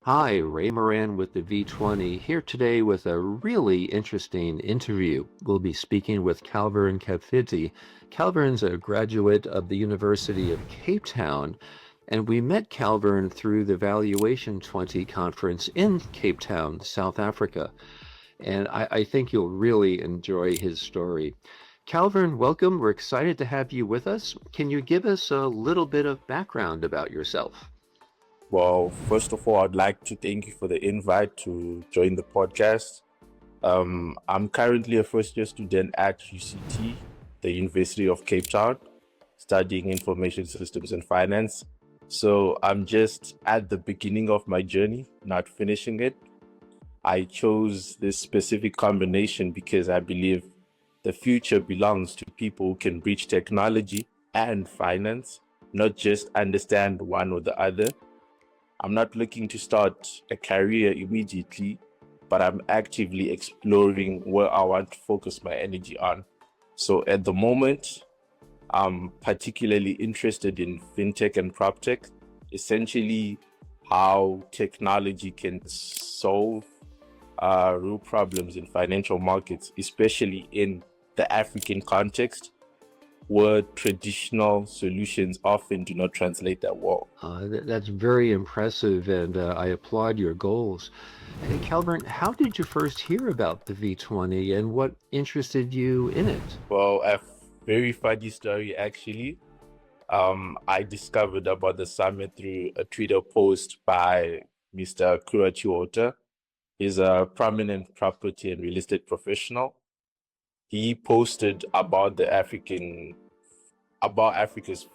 Hi, Ray Moran with the V20 here today with a really interesting interview. We'll be speaking with Kalvern Kapfidze. Kalvern's a graduate of the University of Cape Town, and we met Kalvern through the Valuation-20 conference in Cape Town, South Africa. And I think you'll really enjoy his story. Kalvern, welcome. We're excited to have you with us. Can you give us a little bit of background about yourself? Well, first of all, I'd like to thank you for the invite to join the podcast. I'm currently a first year student at UCT, the University of Cape Town, studying information systems and finance. So I'm just at the beginning of my journey, not finishing it. I chose this specific combination because I believe the future belongs to people who can bridge technology and finance, not just understand one or the other. I'm not looking to start a career immediately, but I'm actively exploring where I want to focus my energy on. So at the moment, I'm particularly interested in fintech and proptech, essentially how technology can solve real problems in financial markets, especially in the African context where traditional solutions often do not translate that well. That's very impressive, and I applaud your goals. Hey, Calvert, how did you first hear about the V20 and what interested you in it? Well, a very funny story actually. I discovered about the summit through a Twitter post by Mr. Kurachiota. He's a prominent property and real estate professional. He posted about Africa's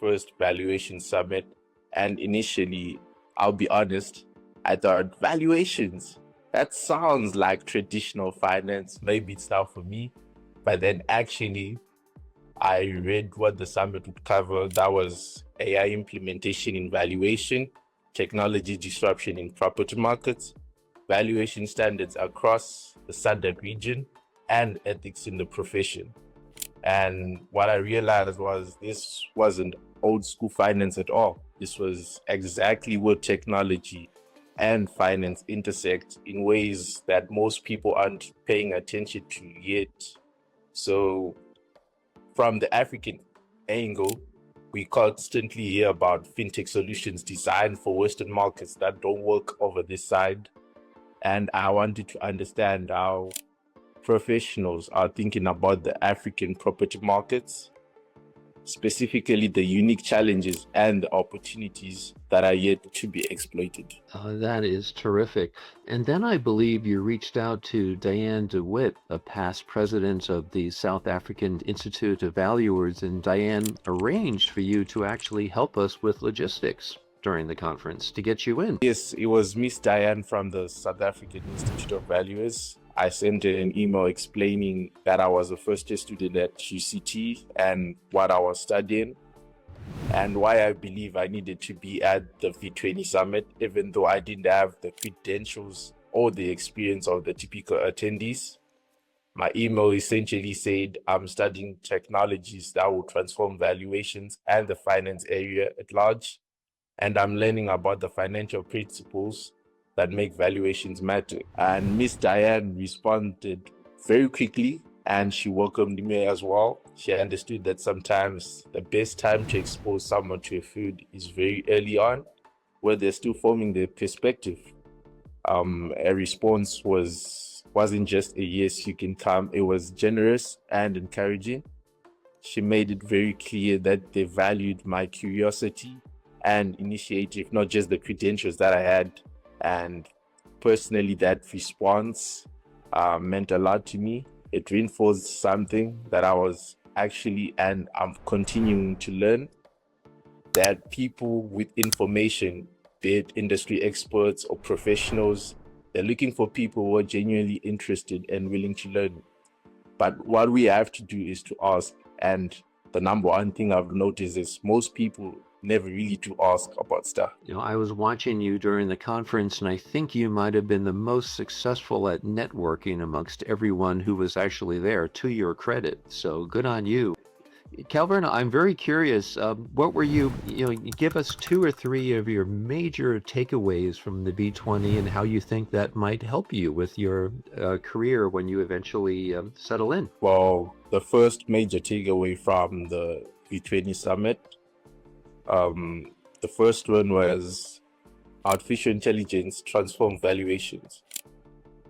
first valuation summit. And initially, I'll be honest, I thought valuations, that sounds like traditional finance. Maybe it's not for me. But then actually, I read what the summit would cover. That was AI implementation in valuation, technology disruption in property markets, valuation standards across the SADC region, and ethics in the profession. And what I realized was this wasn't old school finance at all. This was exactly where technology and finance intersect in ways that most people aren't paying attention to yet. So, from the African angle, we constantly hear about fintech solutions designed for Western markets that don't work over this side. And I wanted to understand how professionals are thinking about the African property markets, specifically the unique challenges and the opportunities that are yet to be exploited. That is terrific. And then I believe you reached out to Diane DeWitt, a past president of the South African Institute of Valuers, and Diane arranged for you to actually help us with logistics during the conference to get you in. Yes, it was Miss Diane from the South African Institute of Valuers. I sent her an email explaining that I was a first year student at UCT and what I was studying and why I believe I needed to be at the V20 summit, even though I didn't have the credentials or the experience of the typical attendees. My email essentially said I'm studying technologies that will transform valuations and the finance area at large, and I'm learning about the financial principles that make valuations matter. And Miss Diane responded very quickly and she welcomed me as well. She understood that sometimes the best time to expose someone to a field is very early on, where they're still forming their perspective. A response wasn't just a yes, you can come. It was generous and encouraging. She made it very clear that they valued my curiosity and initiative, not just the credentials that I had. And personally, that response meant a lot to me. It reinforced something that I was actually and I'm continuing to learn, that people with information, be it industry experts or professionals, they're looking for people who are genuinely interested and willing to learn. But what we have to do is to ask. And the number one thing I've noticed is most people never really do ask about stuff. You know, I was watching you during the conference, and I think you might have been the most successful at networking amongst everyone who was actually there, to your credit. So good on you. Kalvern, I'm very curious. What were you give us two or three of your major takeaways from the V20 and how you think that might help you with your career when you eventually settle in. Well, the first major takeaway from the V20 summit, um, the first one was artificial intelligence transform valuations,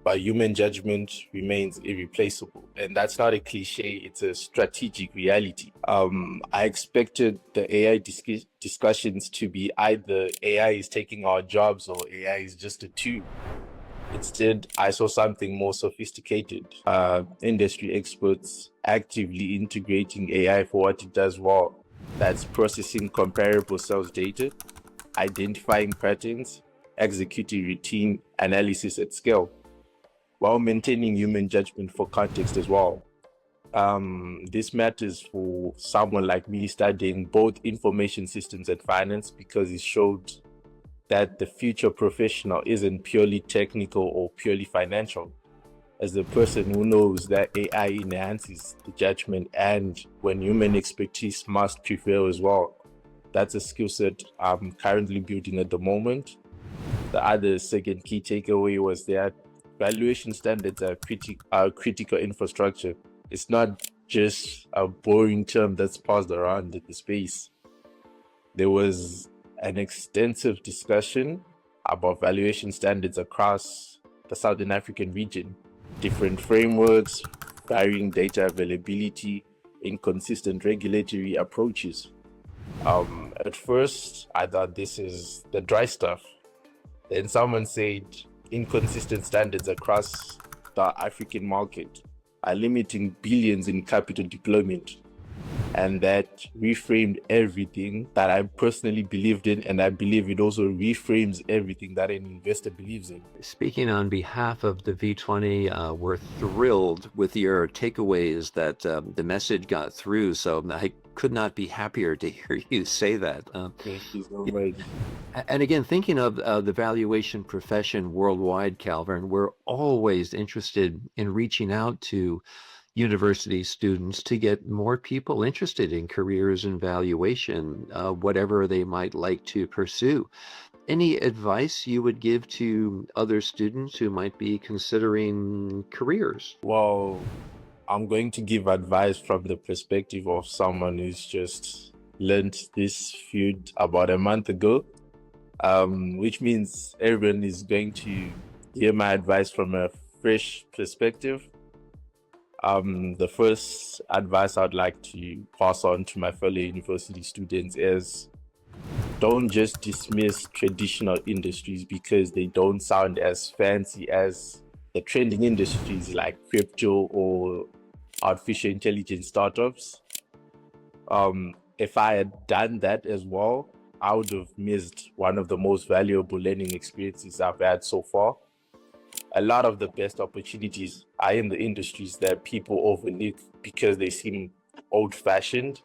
but human judgment remains irreplaceable. And that's not a cliche, it's a strategic reality. I expected the AI discussions to be either AI is taking our jobs or AI is just a tool. Instead, I saw something more sophisticated. Industry experts actively integrating AI for what it does well. That's processing comparable sales data, identifying patterns, executing routine analysis at scale, while maintaining human judgment for context as well. This matters for someone like me studying both information systems and finance because it showed that the future professional isn't purely technical or purely financial. As the person who knows that AI enhances the judgment and when human expertise must prevail as well. That's a skill set I'm currently building at the moment. The other second key takeaway was that valuation standards are critical infrastructure. It's not just a boring term that's passed around in the space. There was an extensive discussion about valuation standards across the Southern African region, different frameworks, varying data availability, inconsistent regulatory approaches. At first, I thought this is the dry stuff. Then someone said inconsistent standards across the African market are limiting billions in capital deployment. And that reframed everything that I personally believed in, and I believe it also reframes everything that an investor believes in. Speaking on behalf of the V20, we're thrilled with your takeaways that the message got through. So I could not be happier to hear you say that. Thank you so much. And again, thinking of the valuation profession worldwide, Kalvern, we're always interested in reaching out to university students to get more people interested in careers in valuation, whatever they might like to pursue. Any advice you would give to other students who might be considering careers? Well, I'm going to give advice from the perspective of someone who's just learned this field about a month ago, which means everyone is going to hear my advice from a fresh perspective. The first advice I'd like to pass on to my fellow university students is don't just dismiss traditional industries because they don't sound as fancy as the trending industries like crypto or artificial intelligence startups. If I had done that as well, I would have missed one of the most valuable learning experiences I've had so far. A lot of the best opportunities are in the industries that people overlook because they seem old-fashioned.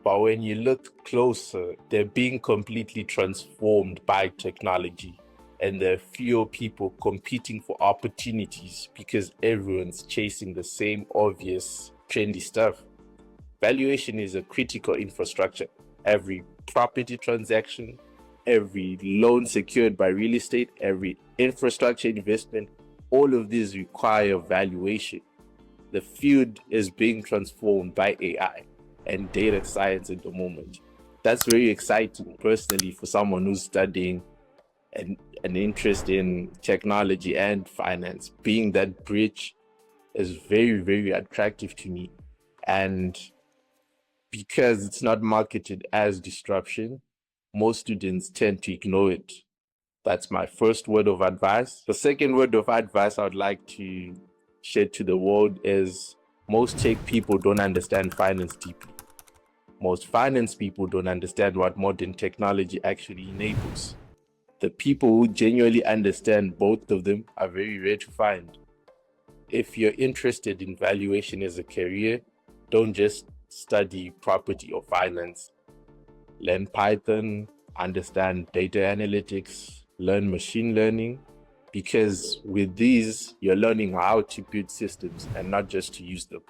But when you look closer, they're being completely transformed by technology. And there are fewer people competing for opportunities because everyone's chasing the same obvious, trendy stuff. Valuation is a critical infrastructure. Every property transaction, every loan secured by real estate, every infrastructure investment, all of these require valuation. The field is being transformed by AI and data science at the moment. That's very exciting personally for someone who's studying an interest in technology and finance. Being that bridge is very, very attractive to me. And because it's not marketed as disruption, most students tend to ignore it. That's my first word of advice. The second word of advice I would like to share to the world is most tech people don't understand finance deeply. Most finance people don't understand what modern technology actually enables. The people who genuinely understand both of them are very rare to find. If you're interested in valuation as a career, don't just study property or finance. Learn Python, understand data analytics, learn machine learning, because with these, you're learning how to build systems and not just to use them.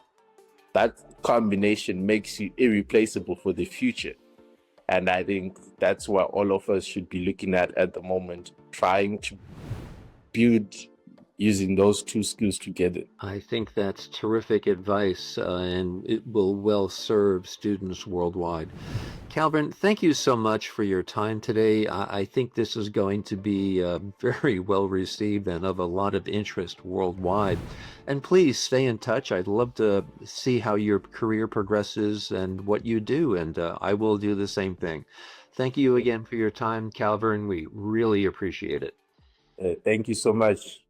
that combination makes you irreplaceable for the future. And I think that's what all of us should be looking at the moment, trying to build using those two skills together. I think that's terrific advice, and it will well serve students worldwide. Kalvern, thank you so much for your time today. I think this is going to be very well received and of a lot of interest worldwide. And please stay in touch. I'd love to see how your career progresses and what you do, and I will do the same thing. Thank you again for your time, Kalvern. We really appreciate it. Thank you so much.